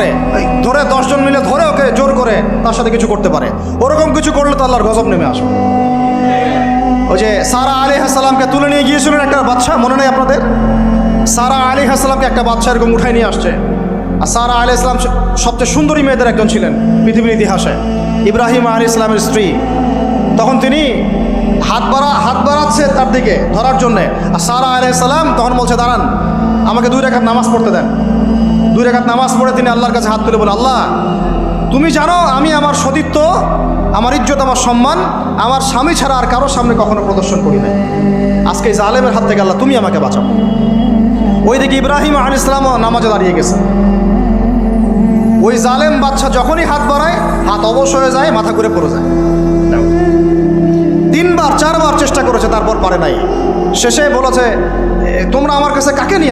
পারে, ধরে 10 জন মিলে ধরে ওকে জোর করে তার সাথে কিছু করতে পারে। ওরকম কিছু করলে তো আল্লাহর গজব নেমে আসবে। ওই যে সারা আলাইহিস সালামকে তুলে নিয়ে গিয়েছিলেন একটা বাদশা, মনে নেই আপনাদের? সারা আলাইহিস সালামকে একটা বাদশা এরকম উঠাই নিয়ে আসছে। আর সারা আলাইহিস সালাম সবচেয়ে সুন্দরী মেয়েদের একজন ছিলেন পৃথিবীর ইতিহাসে, ইব্রাহিম আলাইহিস সালামের স্ত্রী। তখন তিনি হাত বাড়াচ্ছে তার দিকে ধরার জন্যে। আর সারা আলাইহিস সালাম তখন বলছে, দাঁড়ান, আমাকে 2 রাকাত নামাজ পড়তে দেন। 2 রাকাত নামাজ পড়ে তিনি আল্লাহর কাছে হাত তুলে বলে, আল্লাহ, তুমি জানো আমি আমার সতীত্ব, আমার ইজ্জত, আমার সম্মান আমার স্বামী ছাড়া আর কারোর সামনে কখনো প্রদর্শন করি নাই। আজকে এই জালেমের হাত থেকে আল্লাহ তুমি আমাকে বাঁচাও। ওইদিকে ইব্রাহিম আলাইহিস সালামও নামাজে দাঁড়িয়ে গেছে। ওই জালেম বাদশা যখনই হাত বাড়ায়, হাত অবশ হয়ে যায়, মাথা ঘুরে পড়ে যায়। 3 বার 4 বার চেষ্টা করেছে, তারপর পারে নাই। শেষে বলেছে, তোমরা আমার কাছে কাকে নিয়ে